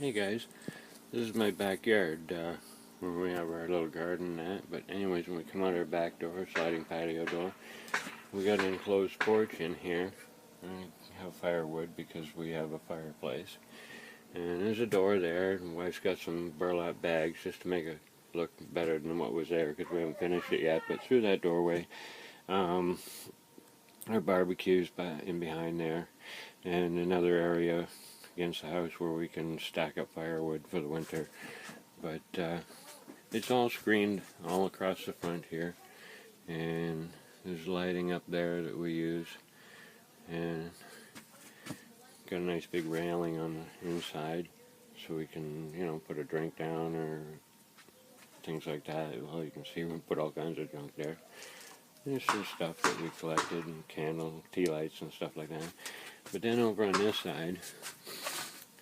Hey guys, this is my backyard where we have our little garden and that. But anyways, when we come out our back door, sliding patio door, we got an enclosed porch in here. I have firewood because we have a fireplace. And there's a door there, and wife's got some burlap bags just to make it look better than what was there because we haven't finished it yet. But through that doorway, um, our barbecue's in behind there, and another area against the house where we can stack up firewood for the winter. But it's all screened all across the front here, and there's lighting up there that we use, and got a nice big railing on the inside so we can, put a drink down or things like that. Well, you can see we put all kinds of junk there. There's some stuff that we collected, and candle, tea lights and stuff like that. But then over on this side,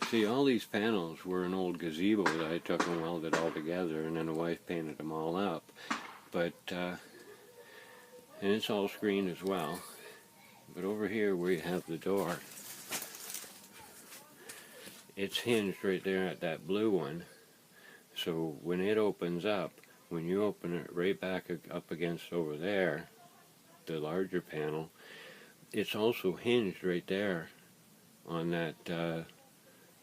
see, all these panels were an old gazebo that I took and welded all together, and then the wife painted them all up. But, and it's all screened as well. But over here where you have the door, it's hinged right there at that blue one. So when it opens up, when you open it right back up against over there, the larger panel, it's also hinged right there on that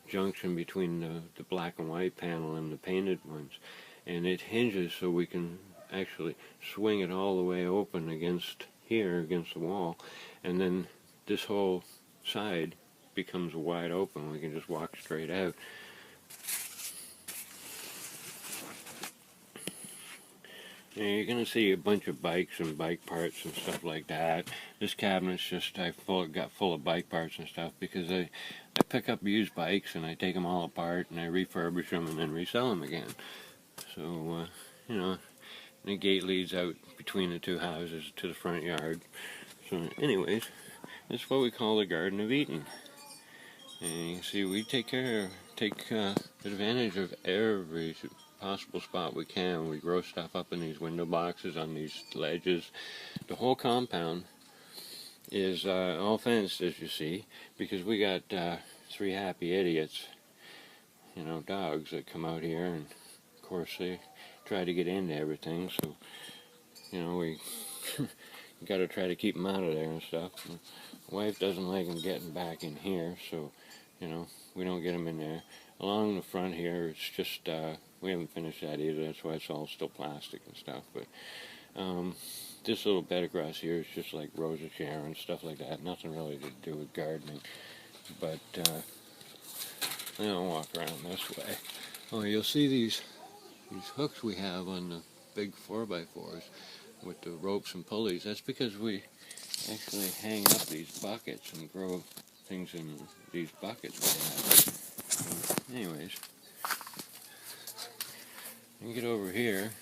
junction between the black and white panel and the painted ones. And it hinges so we can actually swing it all the way open against here, against the wall. And then this whole side becomes wide open. We can just walk straight out. Now you're going to see a bunch of bikes and bike parts and stuff like that. This cabinet's just got full of bike parts and stuff because I pick up used bikes and I take them all apart and I refurbish them and then resell them again. So, the gate leads out between the two houses to the front yard. So anyways, this is what we call the Garden of Eden. And you can see we take advantage of every possible spot we can. We grow stuff up in these window boxes, on these ledges. The whole compound is all fenced, as you see, because we got 3 happy idiots, dogs that come out here, and of course they try to get into everything, so we got to try to keep them out of there and stuff. And the wife doesn't like them getting back in here, so we don't get them in there. Along the front here, it's just we haven't finished that either. That's why it's all still plastic and stuff. But this little bed across here is just like Rose of Sharon, stuff like that. Nothing really to do with gardening. But I don't walk around this way. Oh, you'll see these hooks we have on the big 4x4s with the ropes and pulleys. That's because we actually hang up these buckets and grow things in these buckets we have. Anyways, you get over here,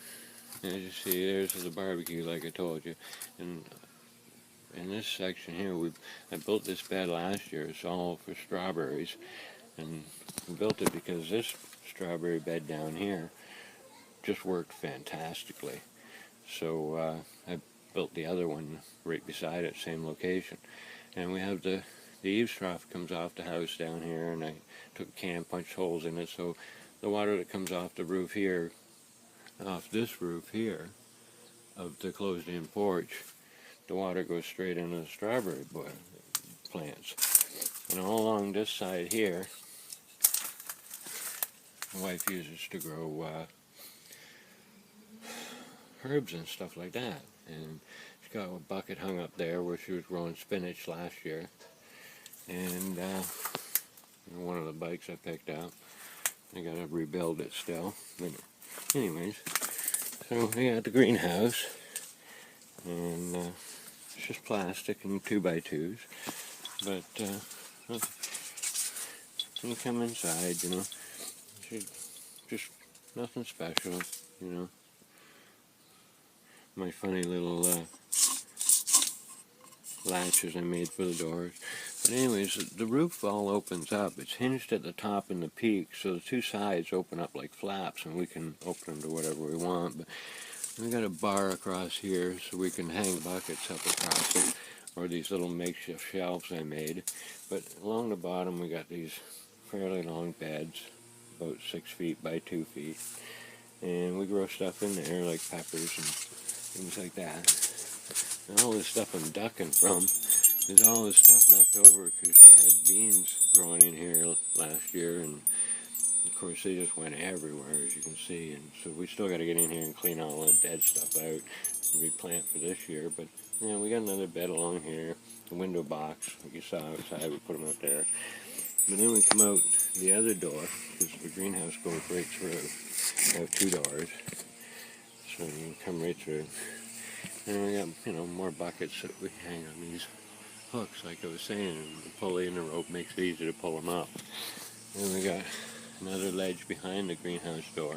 and as you see, there's the barbecue, like I told you. And in this section here, I built this bed last year. It's all for strawberries, and we built it because this strawberry bed down here just worked fantastically. So I built the other one right beside it, same location. And we have the eaves trough comes off the house down here, and I took a can, punched holes in it, so the water that comes off the roof here, off this roof here, of the closed-in porch, the water goes straight into the strawberry plants. And all along this side here, my wife uses to grow herbs and stuff like that. And she's got a bucket hung up there where she was growing spinach last year. And one of the bikes I picked up, I gotta rebuild it still. But anyways, so we got the greenhouse, and it's just plastic and 2x2s. But when you come inside, just nothing special, My funny little latches I made for the doors. But anyways, the roof all opens up. It's hinged at the top and the peak, so the two sides open up like flaps, and we can open them to whatever we want. But we got a bar across here so we can hang buckets up across it, or these little makeshift shelves I made. But along the bottom we got these fairly long beds, about 6 feet by 2 feet. And we grow stuff in there like peppers and things like that. And all this stuff I'm ducking from is all this stuff left over because she had beans growing in here last year, and of course they just went everywhere, as you can see. And so we still got to get in here and clean all the dead stuff out and replant for this year. But yeah, we got another bed along here, the window box like you saw outside. We put them out there. But then we come out the other door because the greenhouse goes right through. I have 2 doors, so you can come right through. And we got, more buckets that we hang on these hooks, like I was saying, and the pulley and the rope makes it easy to pull them up. And we got another ledge behind the greenhouse door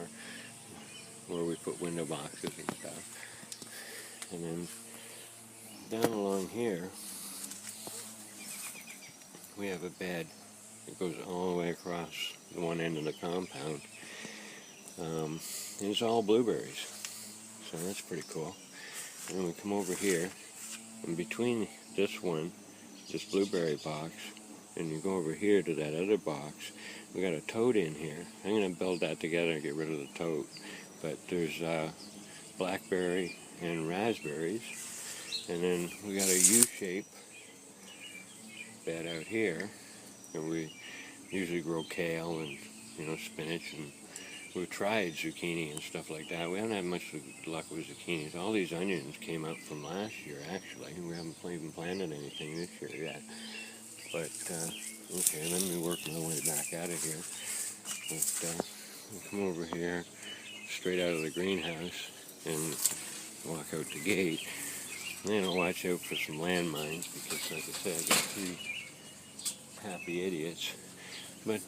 where we put window boxes and stuff. And then down along here, we have a bed that goes all the way across the one end of the compound. And it's all blueberries, so that's pretty cool. And we come over here, and between this blueberry box, and you go over here to that other box, we got a toad in here. I'm going to build that together and get rid of the toad. But there's blackberry and raspberries, and then we got a U-shape bed out here, and we usually grow kale and spinach, and we've tried zucchini and stuff like that. We haven't had much luck with zucchinis. All these onions came out from last year, actually. We haven't even planted anything this year yet. But, okay, let me work my way back out of here. But, we'll come over here, straight out of the greenhouse, and walk out the gate. And then I'll watch out for some landmines, because, like I said, I got 3 happy idiots. But,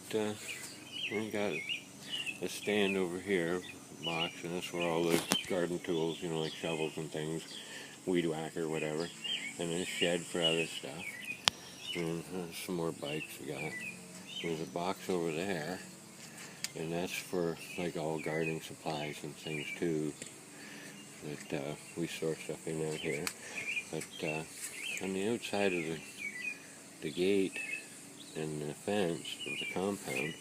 we got a stand over here, box, and that's where all the garden tools, like shovels and things, weed whacker, whatever, and then a shed for other stuff, and some more bikes we got. There's a box over there, and that's for like all gardening supplies and things too, that we store stuff in out here. But on the outside of the gate and the fence of the compound,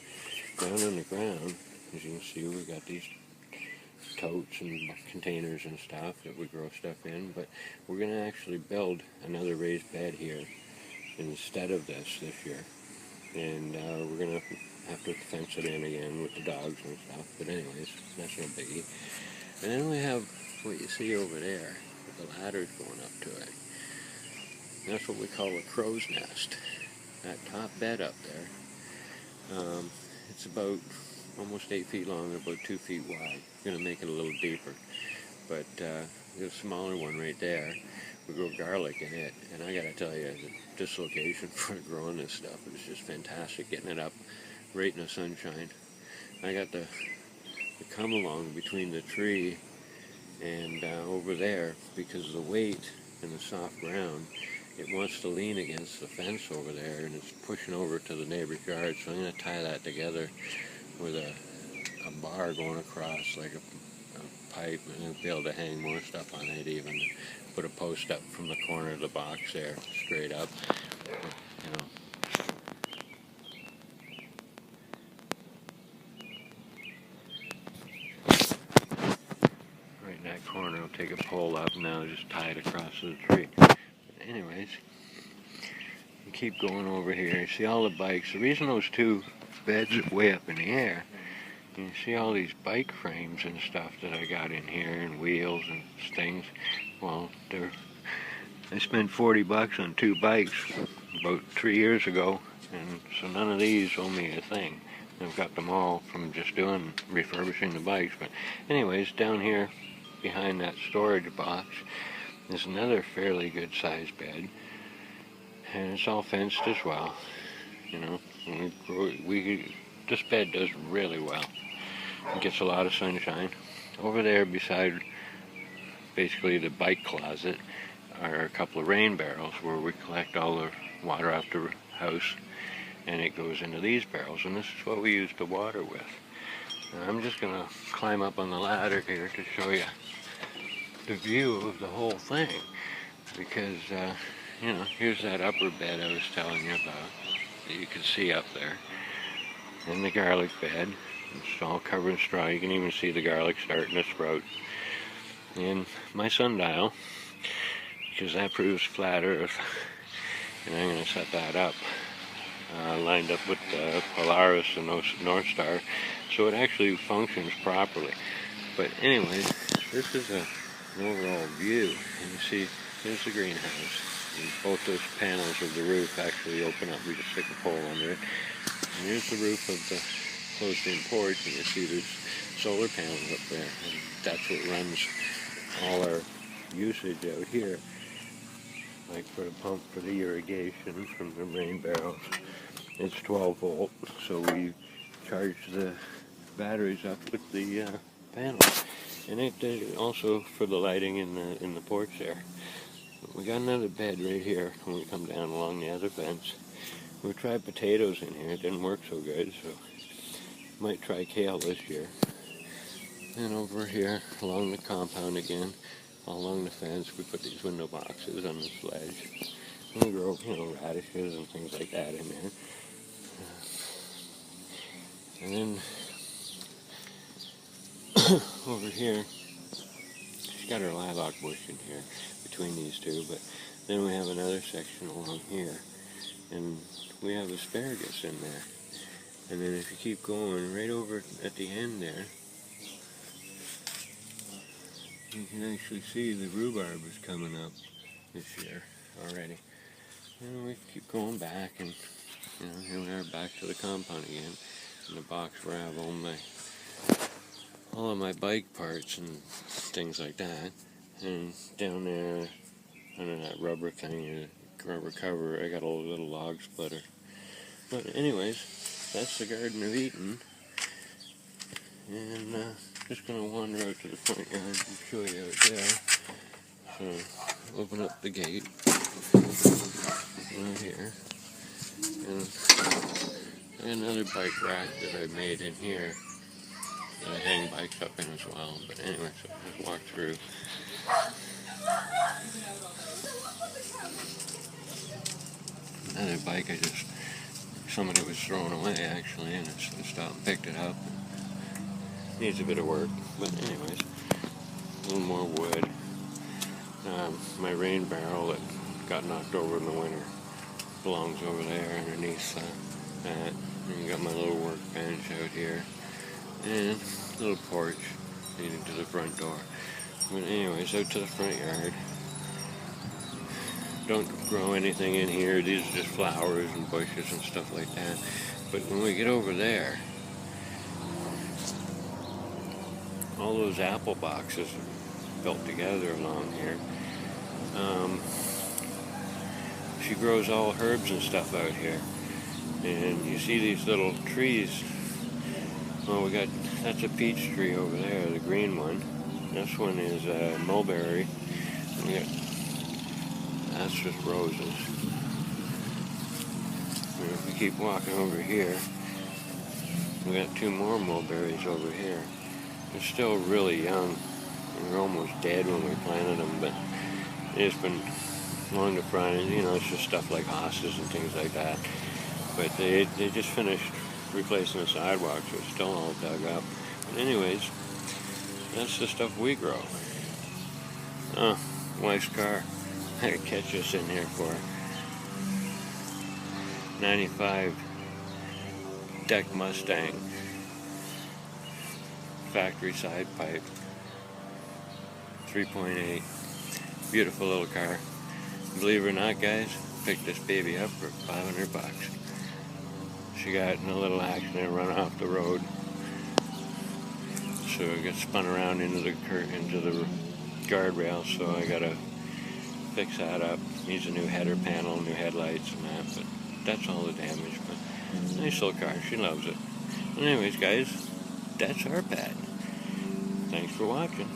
down on the ground, as you can see, we got these totes and containers and stuff that we grow stuff in, but we're going to actually build another raised bed here instead of this year. And we're going to have to fence it in again with the dogs and stuff, but anyways, that's no biggie. And then we have what you see over there, with the ladders going up to it. And that's what we call a crow's nest. That top bed up there, it's about almost 8 feet long and about 2 feet wide. Going to make it a little deeper. But there's a smaller one right there. We grow garlic in it, and I got to tell you, the dislocation for growing this stuff is just fantastic. Getting it up right in the sunshine. I got the come along between the tree and over there, because of the weight and the soft ground, it wants to lean against the fence over there, and it's pushing over to the neighbor's yard. So I'm going to tie that together with a bar going across, like a pipe, and I'll be able to hang more stuff on it, even put a post up from the corner of the box there, straight up, Right in that corner, I'll take a pole up and now just tie it across the tree. But anyways, you keep going over here. You see all the bikes. The reason those 2 beds are way up in the air, you see all these bike frames and stuff that I got in here, and wheels and things. Well, I spent $40 on 2 bikes about 3 years ago, and so none of these owe me a thing. I've got them all from just refurbishing the bikes. But anyways, down here behind that storage box is another fairly good sized bed, and it's all fenced as well. This bed does really well. It gets a lot of sunshine. Over there beside basically the bike closet are a couple of rain barrels where we collect all the water off the house, and it goes into these barrels, and this is what we use the water with. And I'm just going to climb up on the ladder here to show you the view of the whole thing, because here's that upper bed I was telling you about that you can see up there, and the garlic bed, It's all covered in straw. You can even see the garlic starting to sprout. And my sundial, because that proves flat earth, and I'm going to set that up, lined up with the Polaris and North Star, so it actually functions properly. But anyway, this is an overall view, and you see there's the greenhouse, and both those panels of the roof actually open up. We just stick a pole under it, and here's the roof of the closed-in porch, and you see there's solar panels up there, and that's what runs all our usage out here. Like for the pump for the irrigation from the rain barrels, it's 12 volt, so we charge the batteries up with the panels, and it also for the lighting in the porch there. We got another bed right here when we come down along the other fence. We tried potatoes in here, it didn't work so good, so might try kale this year. And over here along the compound again, all along the fence, we put these window boxes on this ledge. And we grow, radishes and things like that in there. And then over here, she's got her lilac bush in here between these two, but then we have another section along here, and we have asparagus in there. And then if you keep going right over at the end there, you can actually see the rhubarb is coming up this year already. And we keep going back, and here we are back to the compound again, in the box where I have all of my bike parts and things like that. And down there under that rubber thing, rubber cover, I got a little log splitter. But anyways, that's the Garden of Eden, and just going to wander out to the front yard and show you out there. So, open up the gate right here, and another bike rack that I made in here that I hang bikes up in as well. But anyway, so just walk through. Another bike somebody was throwing away actually, and I stopped and picked it up. Needs a bit of work, but anyways, a little more wood. My rain barrel that got knocked over in the winter belongs over there underneath that. And you got my little workbench out here, and a little porch leading to the front door. But anyways, out to the front yard. Don't grow anything in here. These are just flowers and bushes and stuff like that. But when we get over there, all those apple boxes are built together along here. She grows all herbs and stuff out here. And you see these little trees. Well, that's a peach tree over there, the green one. This one is mulberry. That's just roses. And if we keep walking over here, we got two more mulberries over here. They're still really young. They were almost dead when we planted them, but it's been long to prune. It's just stuff like hostas and things like that. But they just finished replacing the sidewalk, so it's still all dug up. But anyways, that's the stuff we grow. Oh, wife's car. I could catch us in here for 95 deck Mustang, factory side pipe, 3.8, beautiful little car. Believe it or not, guys, picked this baby up for $500. She got in a little accident and run off the road, so it got spun around into the guardrail. So I gotta fix that up. Needs a new header panel, new headlights, and that. But that's all the damage. But nice little car. She loves it. Anyways, guys, that's our pet. Thanks for watching.